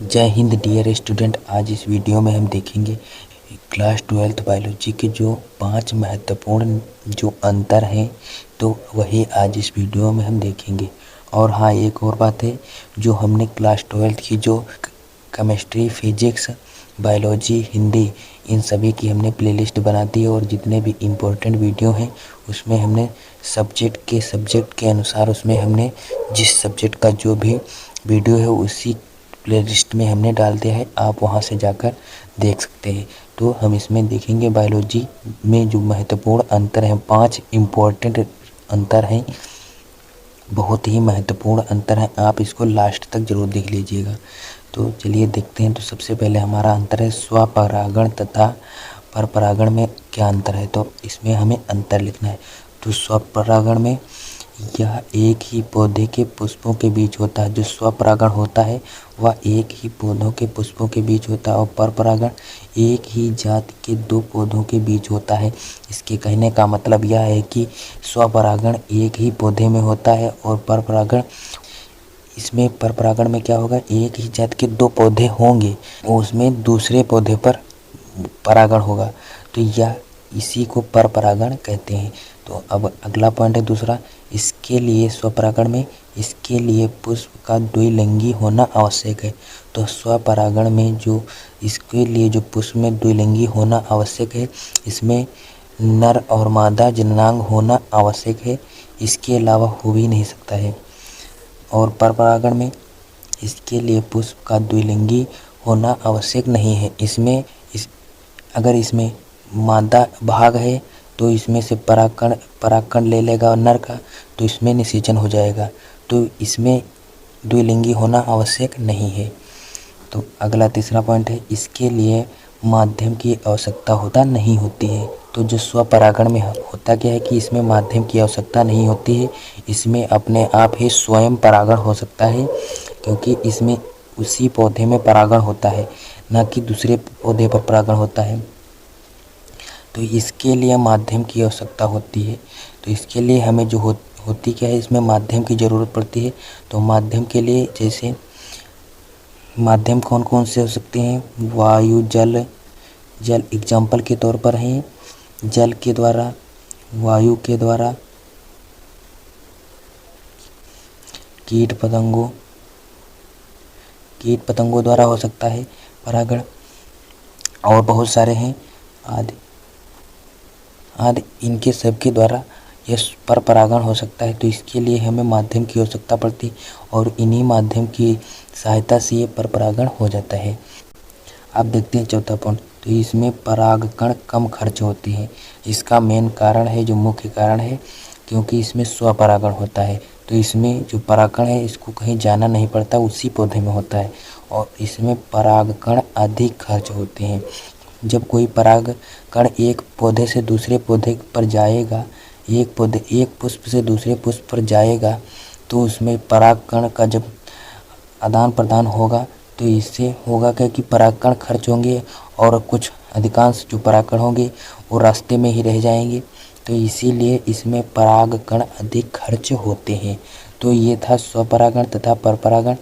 जय Hind dear student. आज इस वीडियो में हम देखेंगे क्लास 12th बायोलॉजी के जो 5 महत्वपूर्ण जो अंतर हैं, तो वही आज इस वीडियो में हम देखेंगे। और हाँ, एक और बात है, जो हमने क्लास 12th की जो केमिस्ट्री, फिजिक्स, बायोलॉजी, हिंदी, इन सभी की हमने प्लेलिस्ट बना दी है। और जितने भी इम्पोर्टेंट वीडियो हैं उसमें हमने सब्जेक्ट के अनुसार उसमें हमने जिस सब्जेक्ट का जो भी वीडियो है उसी प्लेलिस्ट में हमने डाल दिया है, आप वहां से जाकर देख सकते हैं। तो हम इसमें देखेंगे बायोलॉजी में जो महत्वपूर्ण अंतर हैं, 5 इम्पोर्टेंट अंतर हैं, बहुत ही महत्वपूर्ण अंतर है। आप इसको लास्ट तक जरूर देख लीजिएगा। तो चलिए देखते हैं। तो सबसे पहले हमारा अंतर है स्वपरागण तथा परपरागण में क्या अंतर है। तो इसमें हमें अंतर लिखना है। तो स्वपरागण में यह एक ही पौधे के पुष्पों के बीच होता है। जो स्वपरागण होता है वह एक ही पौधों के पुष्पों के बीच होता है, और परपरागण एक ही जाति के 2 पौधों के बीच होता है। इसके कहने का मतलब यह है कि स्वपरागण एक ही पौधे में होता है, और परपरागण परपरागण में क्या होगा, एक ही जात के 2 पौधे होंगे, उसमें दूसरे पौधे पर परागण होगा। तो यह इसी को परपरागण कहते हैं। तो अब अगला पॉइंट है दूसरा, इसके लिए स्वपरागण में इसके लिए पुष्प का द्विलिंगी होना आवश्यक है। तो स्वपरागण में जो इसके लिए जो पुष्प में द्विलिंगी होना आवश्यक है, इसमें नर और मादा जननांग होना आवश्यक है, इसके अलावा हो भी नहीं सकता है। और परपरागण में इसके लिए पुष्प का द्विलिंगी होना आवश्यक नहीं है। अगर इसमें मादा भाग है तो इसमें से परागकण ले लेगा नर का, तो इसमें निषेचन हो जाएगा। तो इसमें द्विलिंगी होना आवश्यक नहीं है। तो अगला तीसरा पॉइंट है, इसके लिए माध्यम की आवश्यकता नहीं होती है। तो जो स्वपरागण में होता क्या है कि इसमें माध्यम की आवश्यकता नहीं होती है, इसमें अपने आप ही स्वयं परागण हो सकता है, क्योंकि इसमें उसी पौधे में परागण होता है, ना कि दूसरे पौधे पर परागण होता है। तो इसके लिए माध्यम की आवश्यकता होती है। तो इसके लिए हमें जो होती क्या है, इसमें माध्यम की ज़रूरत पड़ती है। तो माध्यम के लिए जैसे माध्यम कौन कौन से हो सकते हैं, वायु, जल एग्जाम्पल के तौर पर हैं। जल के द्वारा, वायु के द्वारा, कीट पतंगों द्वारा हो सकता है परागण, और बहुत सारे हैं आदि इनके सब के द्वारा यह पर परागण हो सकता है। तो इसके लिए हमें माध्यम की आवश्यकता पड़ती है, और इन्हीं माध्यम की सहायता से ये पर परागण हो जाता है। आप देखते हैं चौथा पॉइंट, तो इसमें परागकण कम खर्च होते हैं। इसका मेन कारण है, जो मुख्य कारण है, क्योंकि इसमें स्वपरागण होता है। तो इसमें जो परागकण है इसको कहीं जाना नहीं पड़ता, उसी पौधे में होता है, और इसमें परागकण अधिक खर्च होते हैं। जब कोई परागकण एक पौधे से दूसरे पौधे पर जाएगा, एक पुष्प से दूसरे पुष्प पर जाएगा, तो उसमें परागकण का जब आदान प्रदान होगा, तो इससे होगा क्या कि परागकण खर्च होंगे, और कुछ अधिकांश जो परागकण होंगे वो रास्ते में ही रह जाएंगे। तो इसीलिए इसमें परागकण अधिक खर्च होते हैं। तो ये था स्वपरागण तथा परपरागण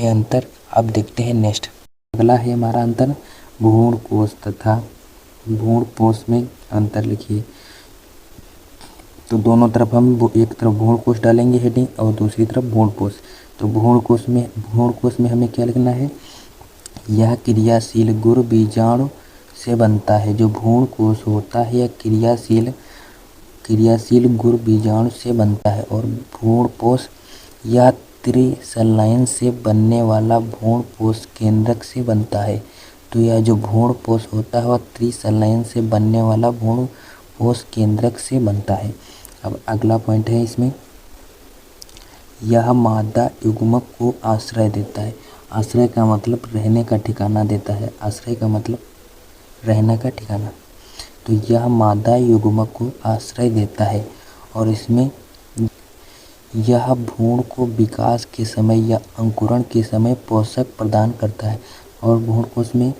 में अंतर। अब देखते हैं नेक्स्ट। अगला है हमारा अंतर भ्रूणकोश तथा भ्रूणपोष में अंतर लिखिए। तो दोनों तरफ हम एक तरफ भ्रूणकोश डालेंगे हेडिंग, और दूसरी तरफ भ्रूणपोष। तो भ्रूणकोश में हमें क्या लिखना है, यह क्रियाशील गुरु बीजाणु से बनता है। जो भ्रूणकोश होता है यह क्रियाशील गुरु बीजाणु से बनता है, और भ्रूणपोष यह त्रिसंलयन से बनने वाला भ्रूणपोष केंद्रक से बनता है। तो यह जो भ्रूणपोष होता है वह त्रिसंलयन से बनने वाला भ्रूणपोष केंद्रक से बनता है। अब अगला पॉइंट है इसमें, यह मादा युग्मक को आश्रय देता है। आश्रय का मतलब रहने का ठिकाना देता है। आश्रय का मतलब रहने का ठिकाना। तो यह मादा युग्मक को आश्रय देता है, और इसमें यह भ्रूण को विकास के समय या अंकुरण के समय पोषक प्रदान करता है। और भ्रूणकोश में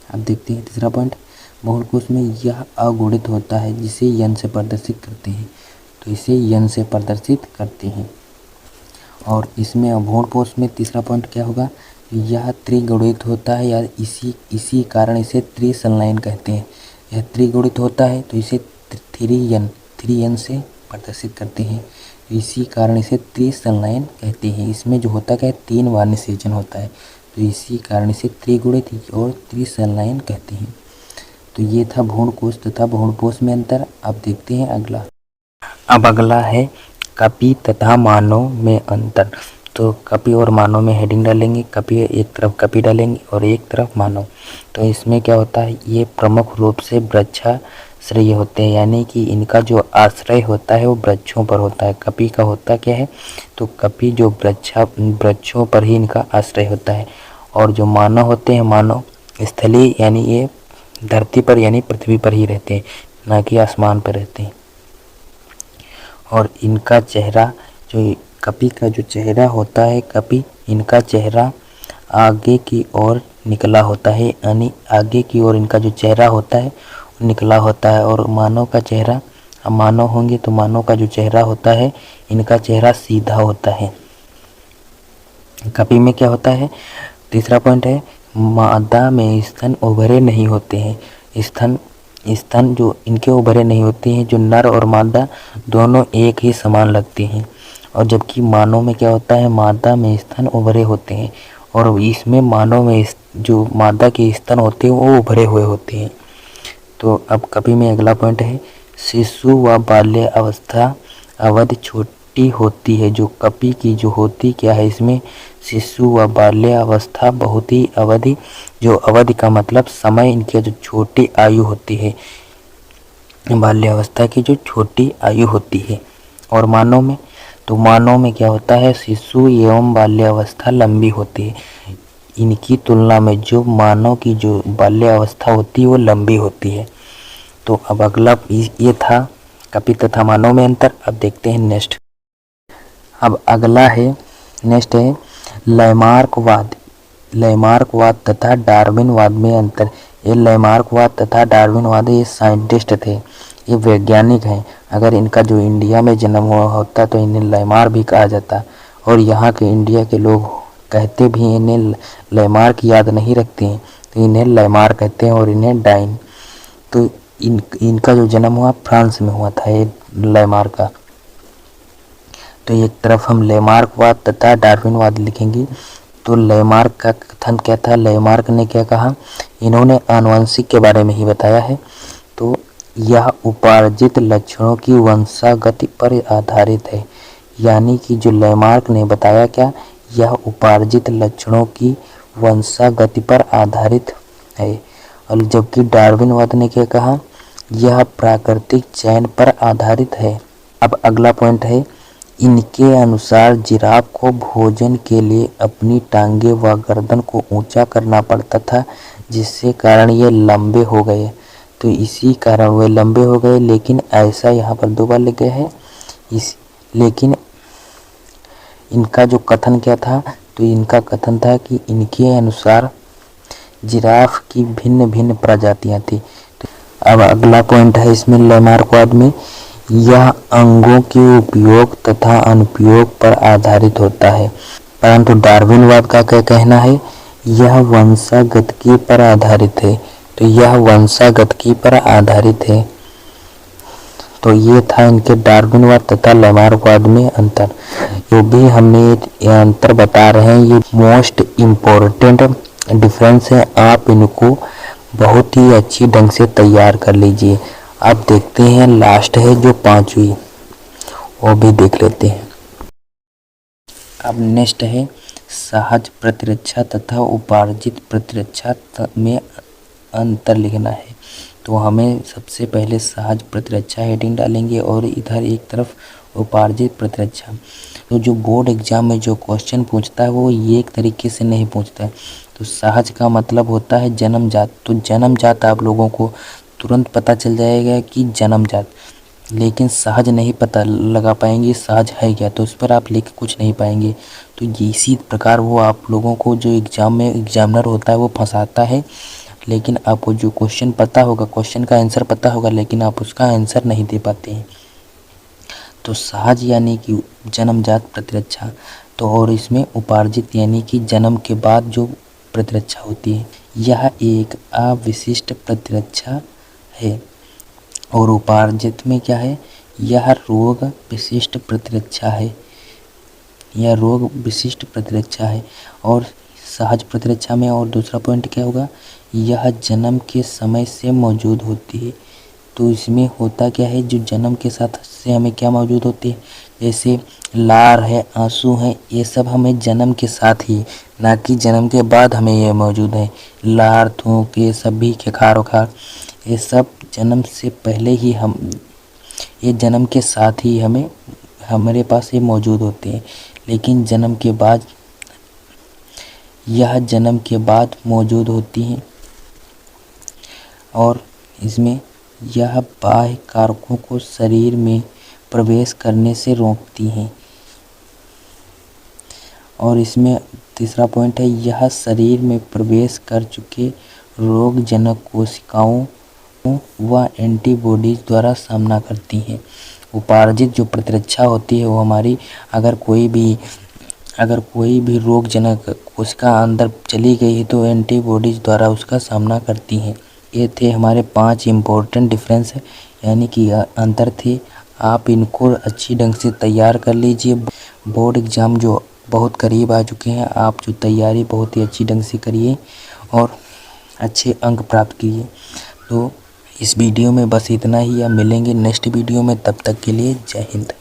आप देखते हैं तीसरा पॉइंट, भ्रूणकोश में यह अगुणित होता है, जिसे यन से प्रदर्शित करते हैं। तो इसे यन से प्रदर्शित करते हैं। और इसमें भ्रूणपोष में तीसरा पॉइंट क्या होगा, यह त्रिगुणित होता है या इसी कारण इसे त्रिसंलयन कहते हैं। यह त्रिगुणित होता है तो इसे थ्री एन से प्रदर्शित करते हैं, इसी कारण इसे त्रिसंलयन कहते हैं। इसमें जो होता क्या है, 3 बार निषेचन होता है, तो इसी कारण इसे त्रिगुणित और त्रिसंलयन कहते हैं। तो ये था भ्रूणकोश तथा भ्रूणपोष में अंतर। अब देखते हैं अगला। अब अगला है कपि तथा मानव में अंतर। तो कपि और मानव में हेडिंग डालेंगे, कपि एक तरफ कपि डालेंगे और एक तरफ मानव। तो इसमें क्या होता है, ये प्रमुख रूप से वृक्षाश्रयी होते हैं, यानी कि इनका जो आश्रय होता है वो वृक्षों पर होता है। कपि का होता क्या है, तो कपि जो वृक्षों पर ही इनका आश्रय होता है। और जो मानव होते हैं, मानव स्थलीय, यानी ये धरती पर यानी पृथ्वी पर ही रहते हैं, ना कि आसमान पर रहते हैं। और इनका चेहरा, जो कपि का जो चेहरा होता है, कपि इनका चेहरा आगे की ओर निकला होता है, यानी आगे की ओर इनका जो चेहरा होता है निकला होता है। और मानव का चेहरा, अब मानव होंगे तो मानव का जो चेहरा होता है, इनका चेहरा सीधा होता है। कपि में क्या होता है, तीसरा पॉइंट है, मादा में स्तन उभरे नहीं होते हैं। स्तन जो इनके उभरे नहीं होते हैं, जो नर और मादा दोनों एक ही समान लगते हैं। और जबकि मानव में क्या होता है, मादा में स्तन उभरे होते हैं, और इसमें मानव में जो मादा के स्तन होते हैं वो उभरे हुए होते हैं। तो अब कपि में अगला पॉइंट है, शिशु व बाल्य अवस्था अवधि छोटी होती है। जो कपि की जो होती क्या है, इसमें शिशु व बाल्य अवस्था बहुत ही अवधि, जो अवधि का मतलब समय, इनकी जो छोटी आयु होती है, बाल्य अवस्था की जो छोटी आयु होती है। और मानव में, तो मानव में क्या होता है, शिशु एवं बाल्यावस्था लंबी होती है। इनकी तुलना में जो मानव की जो बाल्यावस्था होती है वो लंबी होती है। तो अब अगला ये था कपि तथा मानव में अंतर। अब देखते हैं नेक्स्ट। अब अगला है, नेक्स्ट है लैमार्कवाद तथा डार्विनवाद में अंतर। ये लैमार्कवाद तथा डार्विनवाद, ये साइंटिस्ट थे, ये वैज्ञानिक हैं। अगर इनका जो इंडिया में जन्म हुआ होता तो इन्हें लैमार भी कहा जाता, और यहाँ के इंडिया के लोग कहते भी हैं, इन्हें लैमार्क याद नहीं रखते हैं तो इन्हें लैमार कहते हैं, और इन्हें डाइन। तो इनका जो जन्म हुआ फ्रांस में हुआ था, ये लैमार का। तो एक तरफ हम लैमार्कवाद तथा डार्विनवाद लिखेंगे। तो लैमार्क का कथन क्या था, लैमार्क ने क्या कहा, इन्होंने आनुवंशिक के बारे में ही बताया है। तो यह उपार्जित लक्षणों की वंशागति पर आधारित है, यानी कि जो लैमार्क ने बताया क्या, यह उपार्जित लक्षणों की वंशागति पर आधारित है। और जबकि डार्विनवाद ने क्या कहा, यह प्राकृतिक चयन पर आधारित है। अब अगला पॉइंट है, इनके अनुसार जिराफ को भोजन के लिए अपनी टांगे व गर्दन को ऊंचा करना पड़ता था, जिससे कारण ये लंबे हो गए। तो इसी कारण वे लंबे हो गए, लेकिन ऐसा यहाँ पर 2 बार लिखा है। लेकिन इनका जो कथन क्या था, तो इनका कथन था कि इनके अनुसार जिराफ की भिन्न भिन्न प्रजातियां थी। अब अगला पॉइंट है इसमें लैमार्कवाद में, यह अंगों के उपयोग तथा अनुपयोग पर आधारित होता है। परंतु डार्विनवाद का क्या कहना है, यह वंशागतिकी पर आधारित है। तो यह वंशागतिकी पर आधारित है। तो ये था इनके डार्विनवाद तथा लैमार्कवाद में अंतर। जो भी हमने ये अंतर बता रहे हैं, ये मोस्ट इम्पोर्टेंट डिफरेंस है। आप इनको बहुत ही अच्छी ढंग से तैयार कर लीजिए। अब देखते हैं लास्ट है जो 5वीं, वो भी देख लेते हैं। अब नेक्स्ट है सहज प्रतिरक्षा तथा उपार्जित प्रतिरक्षा में अंतर लिखना है। तो हमें सबसे पहले सहज प्रतिरक्षा हेडिंग डालेंगे और इधर एक तरफ उपार्जित प्रतिरक्षा। तो जो बोर्ड एग्जाम में जो क्वेश्चन पूछता है वो ये एक तरीके से नहीं पूछता है। तो सहज का मतलब होता है जन्मजात। तो जन्मजात आप लोगों को तुरंत पता चल जाएगा कि जन्मजात, लेकिन सहज नहीं पता लगा पाएंगे सहज है क्या, तो उस पर आप लिख कुछ नहीं पाएंगे। तो इसी प्रकार वो आप लोगों को जो एग्जाम में एग्जामिनर होता है वो फंसाता है। लेकिन आपको जो क्वेश्चन पता होगा, क्वेश्चन का आंसर पता होगा, लेकिन आप उसका आंसर नहीं दे पाते हैं। तो सहज यानी कि जन्मजात प्रतिरक्षा, तो और इसमें उपार्जित यानी कि जन्म के बाद जो प्रतिरक्षा होती है, यह एक अविशिष्ट प्रतिरक्षा है। और उपार्जित में क्या है, यह रोग विशिष्ट प्रतिरक्षा है, यह रोग विशिष्ट प्रतिरक्षा है। और सहज प्रतिरक्षा में और दूसरा पॉइंट क्या होगा, यह जन्म के समय से मौजूद होती है। तो इसमें होता क्या है, जो जन्म के साथ से हमें क्या मौजूद होती है, जैसे लार है, आंसू है, ये सब हमें जन्म के साथ ही, ना कि जन्म के बाद हमें ये मौजूद है। लार, थूक, ये सभी खेखार उखार, ये सब जन्म से पहले ही ये जन्म के साथ ही हमारे पास ये मौजूद होते हैं। लेकिन यह जन्म के बाद मौजूद होती हैं। और इसमें यह बाह्य कारकों को शरीर में प्रवेश करने से रोकती हैं। और इसमें तीसरा पॉइंट है, यह शरीर में प्रवेश कर चुके रोगजनक कोशिकाओं व एंटीबॉडीज द्वारा सामना करती हैं। उपार्जित जो प्रतिरक्षा होती है वो हमारी, अगर कोई भी रोगजनक कोशिका अंदर चली गई है तो एंटीबॉडीज द्वारा उसका सामना करती हैं। ये थे हमारे 5 इम्पोर्टेंट डिफरेंस है, यानी कि अंतर थे। आप इनको अच्छी ढंग से तैयार कर लीजिए। बोर्ड एग्ज़ाम जो बहुत करीब आ चुके हैं, आप जो तैयारी बहुत ही अच्छी ढंग से करिए और अच्छे अंक प्राप्त कीजिए। तो इस वीडियो में बस इतना ही, अब मिलेंगे नेक्स्ट वीडियो में, तब तक के लिए जय हिंद।